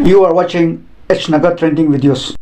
You are watching Naga trending videos.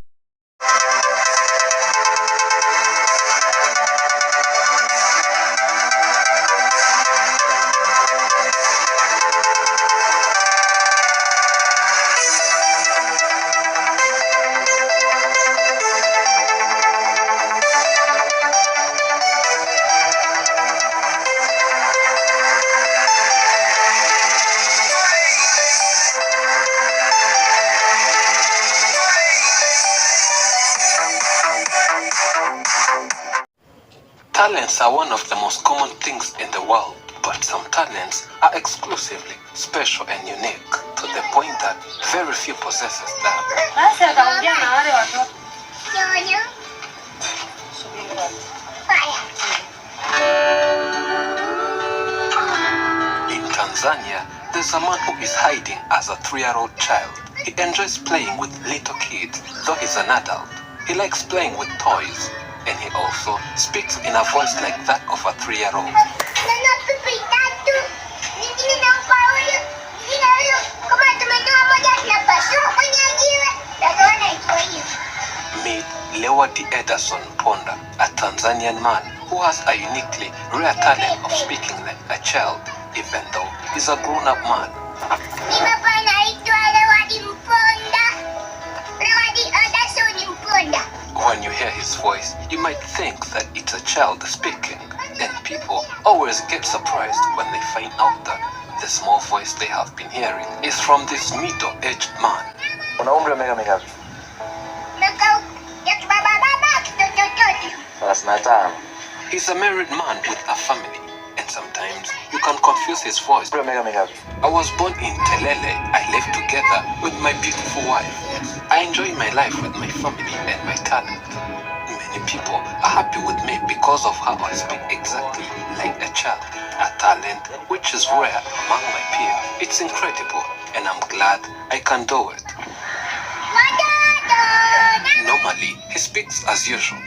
Talents are one of the most common things in the world, but some talents are exclusively special and unique to the point that very few possesses them. In Tanzania, there's a man who is hiding as a 3-year-old child. He enjoys playing with little kids, though he's an adult. He likes playing with toys, and he also speaks in a voice like that of a 3-year-old. Meet Lewadi Ederson Ponda, a Tanzanian man who has a uniquely rare talent of speaking like a child, even though he's a grown-up man. When you hear his voice, you might think that it's a child speaking, and people always get surprised when they find out that the small voice they have been hearing is from this middle-aged man. Una umri wa miaka mingapi? 35. He's a married man with a family, and sometimes you can confuse his voice. Umri wa miaka mingapi? I was born in Telele. I live together with my beautiful wife. I enjoy my life with my family and my talent. Many people are happy with me because of how I speak exactly like a child, a talent which is rare among my peers. It's incredible, and I'm glad I can do it. Normally, he speaks as usual,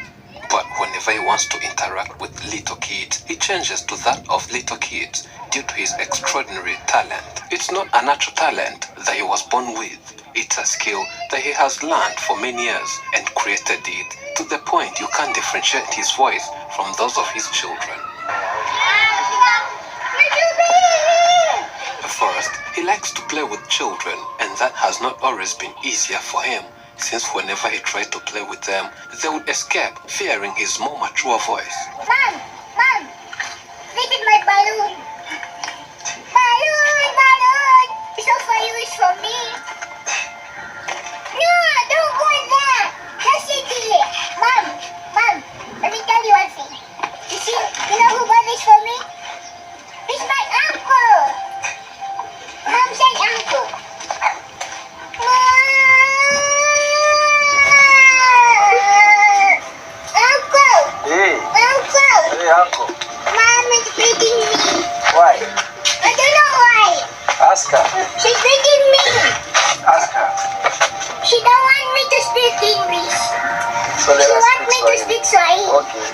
but whenever he wants to interact with little kids, he changes to that of little kids due to his extraordinary talent. It's not a natural talent that he was born with. It's a skill that he has learned for many years and created it to the point you can't differentiate his voice from those of his children. First, he likes to play with children, and that has not always been easier for him, since whenever he tried to play with them, they would escape, fearing his more mature voice. Mom, this is my balloon. Balloon. So for you, it's for me. No, don't go in there. Just sit here. Mom, let me tell you one thing. You see, you know who bought this for me? It's my uncle. Mom said uncle. Uncle. Hey. Uncle. Hey, uncle. Mom is beating me. Why? I don't know why. Ask her. She's beating me. Ask her. She don't want me to speak English. So let She us wants me to speak speak Swahili. Okay.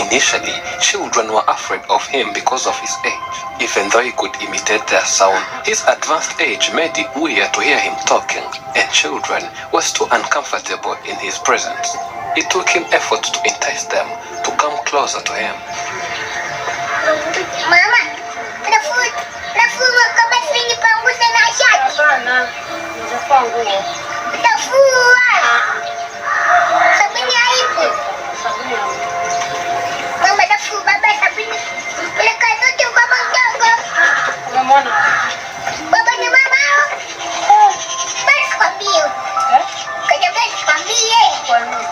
Initially, children were afraid of him because of his age. Even though he could imitate their sound, his advanced age made it weird to hear him talking, and children were still uncomfortable in his presence. It took him effort to entice them to come closer to him. Mama, nafua kama sinipanguze na shati. Hapana, nitafua nguo. Nafua. Sabuni haipo. Sabuni ya nguo. Mama nafua baba sabuni. Peleka zote kwa mdogo. Umemwona? Baba ni mama. Basi kwambie. Kaja basi kwambie. Kwa nini?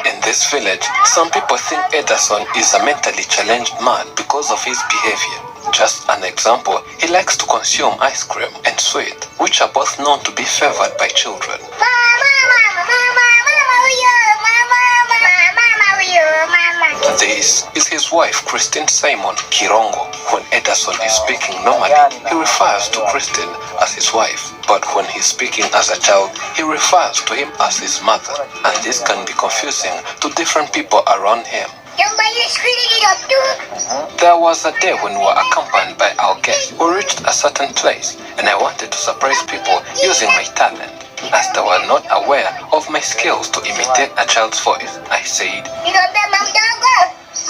In this village, some people think Ederson is a mentally challenged man because of his behavior. Just an example, he likes to consume ice cream and sweet, which are both known to be favored by children. This is his wife, Christine Simon Kirongo. When Ederson is speaking normally, he refers to Christine as his wife. But when he's speaking as a child, he refers to him as his mother. And this can be confusing to different people around him. There was a day when we were accompanied by our guests. We reached a certain place and I wanted to surprise people using my talent. As they were not aware of my skills to imitate a child's voice, I said, Nikamwambia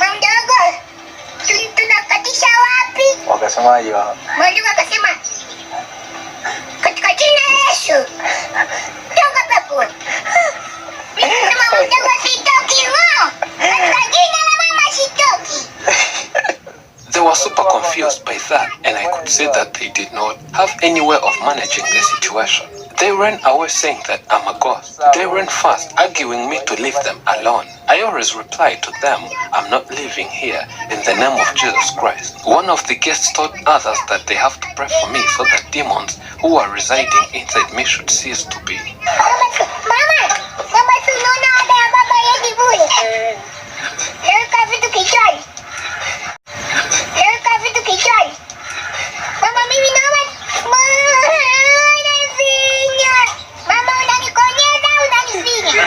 Mam Dogo, tunakatisha wapi? Wakasemaje wao? Mam Dogo akasema, katika jina la Yesu. Toka pepo. Mimi kama Mam Dogo sitoki wao. Katika jina la mama sitoki. They were super confused by that, and I could see that they did not have any way of managing the situation. They ran away saying that I'm a ghost. They ran fast, arguing me to leave them alone. I always replied to them, I'm not living here in the name of Jesus Christ. One of the guests told others that they have to pray for me so that demons who are residing inside me should cease to be. Mama tunaona ada ya baba yedi bure. Leweka vitu kichwani. Leweka vitu kichwani. Mama mimi naomba unanifinya. Mama unanikonyeza unanifinya.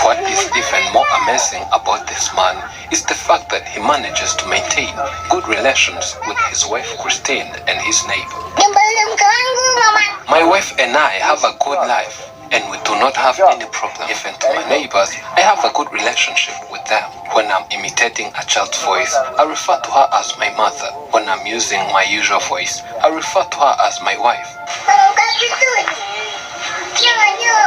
What is even more amazing about this man is the fact that he manages to maintain good relations with his wife Christine and his neighbor. Jomba yule mke wangu mama. My wife and I have a good life and we do not have any problem. Even to my neighbors, I have a good relationship with them. When I'm imitating a child's voice, I refer to her as my mother. When I'm using my usual voice, I refer to her as my wife. Mama ukaa vizuri. Nyo.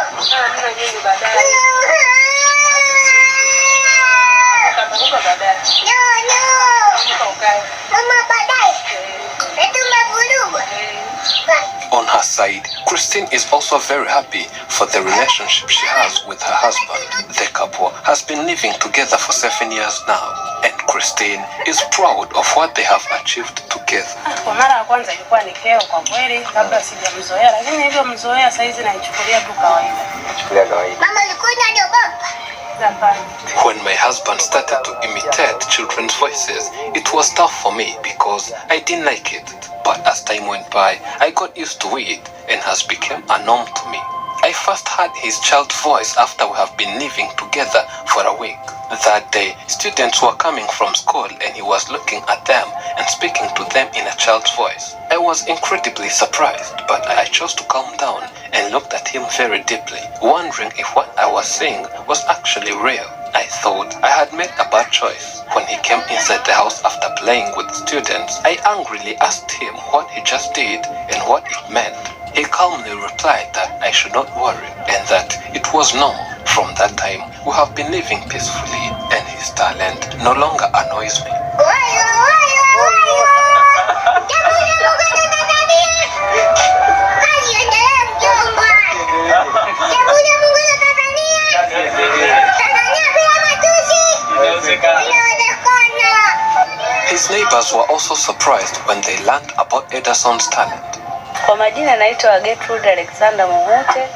Mama baadaye. Tumevurugwa. On her side, Christine is also very happy for the relationship she has with her husband. The couple has been living together for 7 years now, and Christine is proud of what they have achieved together. Kwa mara ya kwanza ilikuwa ni kero kwa kweli, kabla sijamzoea, lakini hivyo mzoea sasa hizi naichukulia tu kawaida. Mama ulikuwa unaniogopa? When my husband started to imitate children's voices, it was tough for me because I didn't like it. But as time went by, I got used to it and has become a norm to me. I first heard his child's voice after we have been living together for a week. That day, students were coming from school and he was looking at them and speaking to them in a child's voice. I was incredibly surprised, but I chose to calm down and looked at him very deeply, wondering if what I was saying was actually real. I thought I had made a bad choice. When he came inside the house after playing with students, I angrily asked him what he just did and what it meant. He calmly replied that I should not worry and that it was normal. From that time, we have been living peacefully and his talent no longer annoys me. His neighbors were also surprised when they learned about Ederson's talent. Kwa majina naitwa Gertrude Alexander Momote.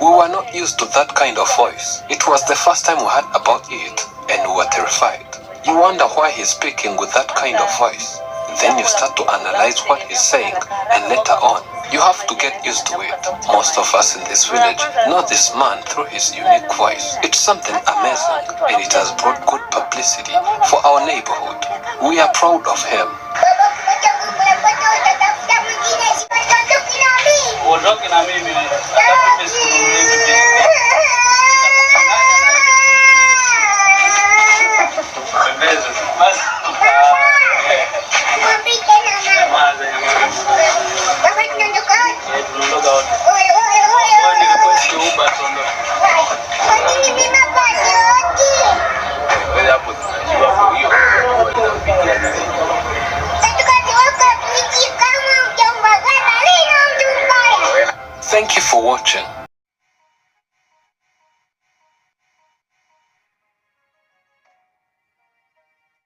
We were not used to that kind of voice. It was the first time we heard about it and we were terrified. You wonder why he's speaking with that kind of voice. Then you start to analyze what he's saying and later on, you have to get used to it. Most of us in this village know this man through his unique voice. It's something amazing and it has brought good publicity for our neighborhood. We are proud of him. Uondoke na mimi. Thank you for watching.